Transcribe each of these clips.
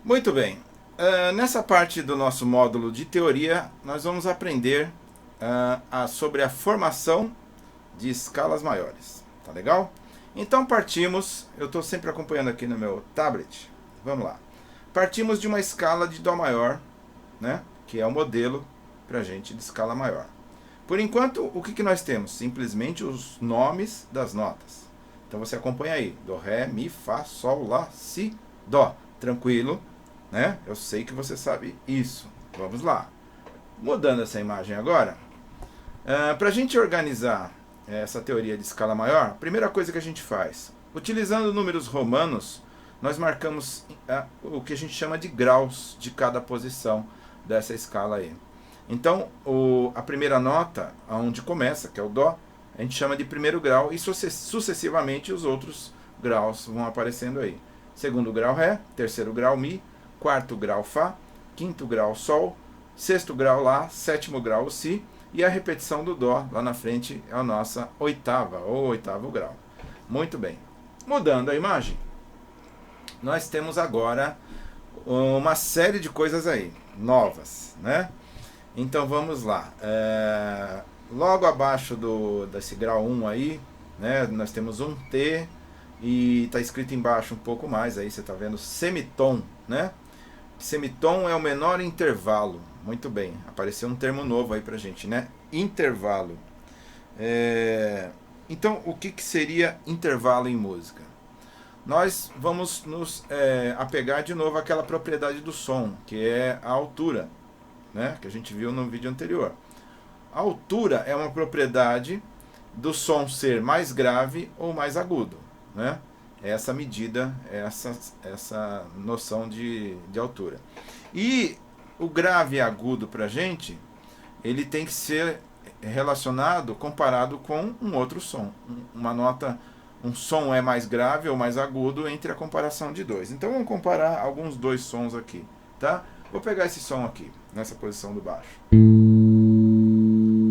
Muito bem. Nessa parte do nosso módulo de teoria, nós vamos aprender sobre a formação de escalas maiores. Tá legal? Então partimos, eu estou sempre acompanhando aqui no meu tablet. Vamos lá. Partimos de uma escala de Dó maior, né? Que é o modelo para a gente de escala maior. Por enquanto, o que nós temos? Simplesmente os nomes das notas. Então você acompanha aí. Dó, Ré, Mi, Fá, Sol, Lá, Si, Dó. Tranquilo, né? Eu sei que você sabe isso. Vamos lá. Mudando essa imagem agora, para a gente organizar essa teoria de escala maior, a primeira coisa que a gente faz, utilizando números romanos, nós marcamos o que a gente chama de graus de cada posição dessa escala aí. Então, a primeira nota, onde começa, que é o Dó, a gente chama de primeiro grau e sucessivamente os outros graus vão aparecendo aí. Segundo grau Ré, terceiro grau Mi, quarto grau Fá, quinto grau Sol, sexto grau Lá, sétimo grau Si, e a repetição do Dó lá na frente é a nossa oitava, ou oitavo grau. Muito bem. Mudando a imagem, nós temos agora uma série de coisas aí, novas, né? Então vamos lá. Logo abaixo desse grau 1 aí, né, nós temos um T, e está escrito embaixo um pouco mais, aí você está vendo semitom, né? Semitom é o menor intervalo. Muito bem, apareceu um termo novo aí pra gente, né? Intervalo. Então, o que seria intervalo em música? Nós vamos nos apegar de novo àquela propriedade do som, que é a altura, né? Que a gente viu no vídeo anterior. A altura é uma propriedade do som ser mais grave ou mais agudo, né? Essa medida, essa noção de altura. E o grave e agudo para a gente, ele tem que ser relacionado, comparado com um outro som. Uma nota, um som é mais grave ou mais agudo entre a comparação de dois. Então vamos comparar alguns dois sons aqui, tá? Vou pegar esse som aqui, nessa posição do baixo.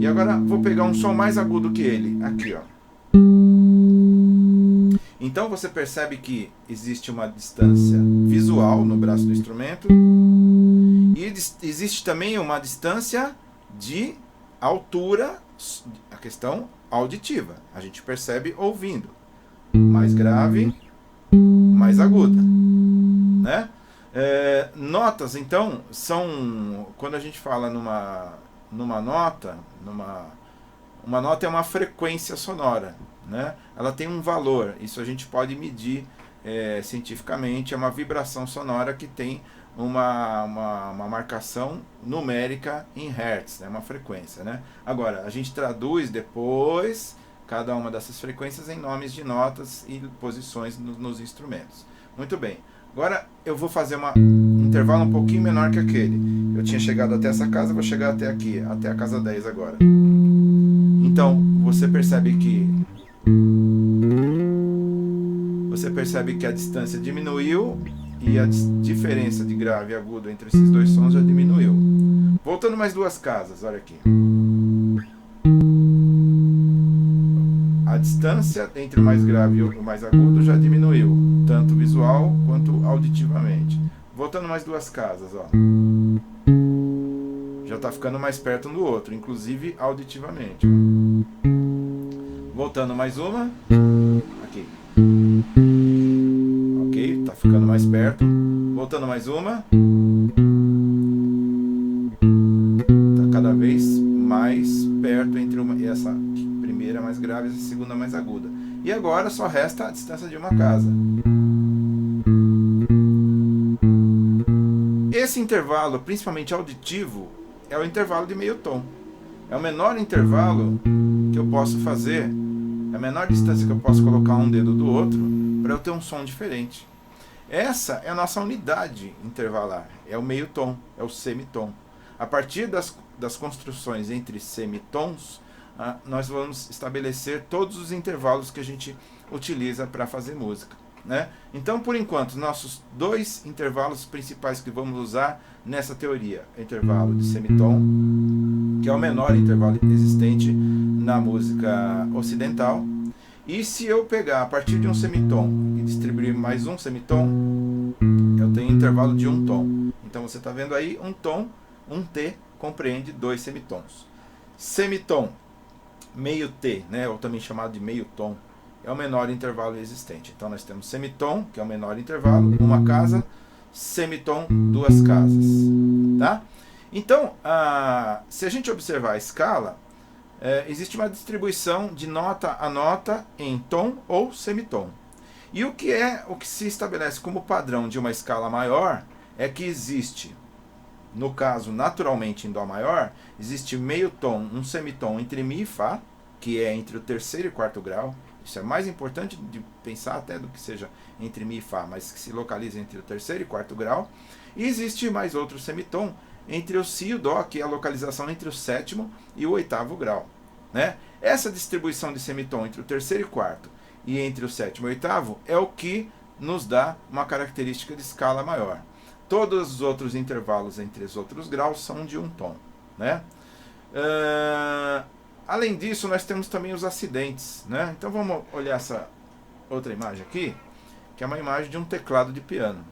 E agora vou pegar um som mais agudo que ele, aqui, ó. Então você percebe que existe uma distância visual no braço do instrumento e existe também uma distância de altura, a questão auditiva. A gente percebe ouvindo. Mais grave, mais aguda, né? Notas, então, são... Quando a gente fala numa nota, uma nota é uma frequência sonora, né? Ela tem um valor, isso a gente pode medir cientificamente, é uma vibração sonora que tem uma marcação numérica em hertz, né? Uma frequência, né? Agora, a gente traduz depois cada uma dessas frequências em nomes de notas e posições nos instrumentos. Muito bem, agora eu vou fazer um intervalo um pouquinho menor que aquele. Eu tinha chegado até essa casa, vou chegar até aqui, até a casa 10 agora. Então, você percebe que a distância diminuiu e a diferença de grave e agudo entre esses dois sons já diminuiu. Voltando mais duas casas, olha aqui. A distância entre o mais grave e o mais agudo já diminuiu, tanto visual quanto auditivamente. Voltando mais duas casas, ó. Já está ficando mais perto um do outro, inclusive auditivamente. Voltando mais uma. Aqui. Ok, está ficando mais perto. Voltando mais uma. Está cada vez mais perto entre essa primeira mais grave e essa segunda mais aguda. E agora só resta a distância de uma casa. Esse intervalo, principalmente auditivo, é o intervalo de meio tom. É o menor intervalo que eu posso fazer, é a menor distância que eu posso colocar um dedo do outro para eu ter um som diferente. Essa é a nossa unidade intervalar, é o meio tom, é o semitom. A partir das construções entre semitons, nós vamos estabelecer todos os intervalos que a gente utiliza para fazer música, né? Então, por enquanto, nossos dois intervalos principais que vamos usar nessa teoria, intervalo de semitom, que é o menor intervalo existente na música ocidental, e se eu pegar a partir de um semitom e distribuir mais um semitom, eu tenho intervalo de um tom. Então você está vendo aí um tom, um T compreende 2 semitons. Semitom, meio T, né, ou também chamado de meio tom, é o menor intervalo existente. Então nós temos semitom, que é o menor intervalo, uma casa, semitom, duas casas. Tá? Então, se a gente observar a escala, existe uma distribuição de nota a nota em tom ou semitom. E o que se estabelece como padrão de uma escala maior é que existe, no caso naturalmente em Dó maior, existe meio tom, um semitom entre Mi e Fá, que é entre o terceiro e quarto grau. Isso é mais importante de pensar até do que seja entre Mi e Fá, mas que se localiza entre o terceiro e quarto grau. E existe mais outro semitom entre o Si e o Dó, que é a localização entre o sétimo e o oitavo grau. Né? Essa distribuição de semitom entre o terceiro e quarto e entre o sétimo e o oitavo é o que nos dá uma característica de escala maior. Todos os outros intervalos entre os outros graus são de um tom. Né? Além disso, nós temos também os acidentes. Né? Então vamos olhar essa outra imagem aqui, que é uma imagem de um teclado de piano.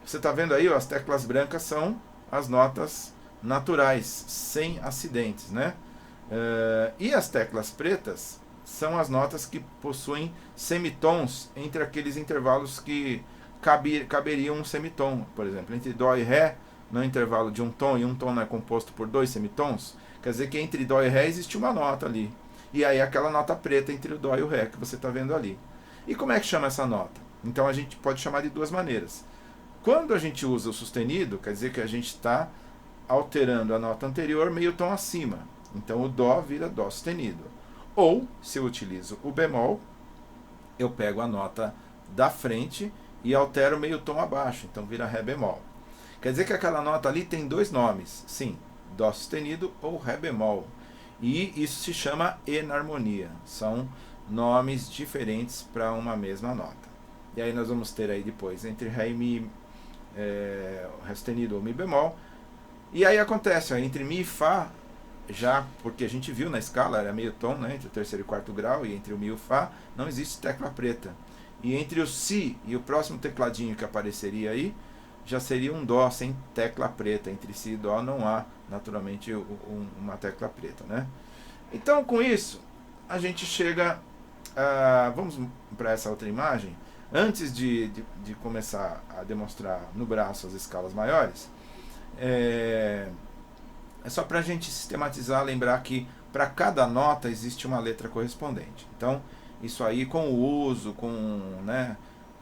Você está vendo aí, ó, as teclas brancas são as notas naturais, sem acidentes. Né? E as teclas pretas são as notas que possuem semitons entre aqueles intervalos que caberiam um semitom. Por exemplo, entre Dó e Ré, no intervalo de um tom, e um tom não é composto por 2 semitons, quer dizer que entre Dó e Ré existe uma nota ali. E aí aquela nota preta entre o Dó e o Ré que você está vendo ali. E como é que chama essa nota? Então a gente pode chamar de duas maneiras. Quando a gente usa o sustenido, quer dizer que a gente está alterando a nota anterior meio tom acima. Então o Dó vira Dó sustenido. Ou, se eu utilizo o bemol, eu pego a nota da frente e altero meio tom abaixo, então vira Ré bemol. Quer dizer que aquela nota ali tem dois nomes, sim, Dó sustenido ou Ré bemol. E isso se chama enarmonia, são nomes diferentes para uma mesma nota. E aí nós vamos ter aí depois, entre Ré e Mi, Ré sustenido ou Mi bemol. E aí acontece, ó, entre Mi e Fá, já porque a gente viu na escala, era meio tom, né, entre o terceiro e quarto grau, e entre o Mi e o Fá não existe tecla preta. E entre o Si e o próximo tecladinho que apareceria aí, já seria um Dó sem tecla preta. Entre Si e Dó não há, naturalmente, uma tecla preta. Né? Então, com isso, a gente chega... vamos para essa outra imagem. Antes de começar a demonstrar no braço as escalas maiores, é só para a gente sistematizar, lembrar que para cada nota existe uma letra correspondente. Então, isso aí com o uso, com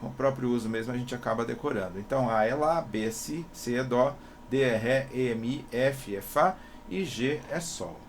o próprio uso mesmo, a gente acaba decorando. Então, A é Lá, B é Si, C é Dó, D é Ré, E é Mi, F é Fá e G é Sol.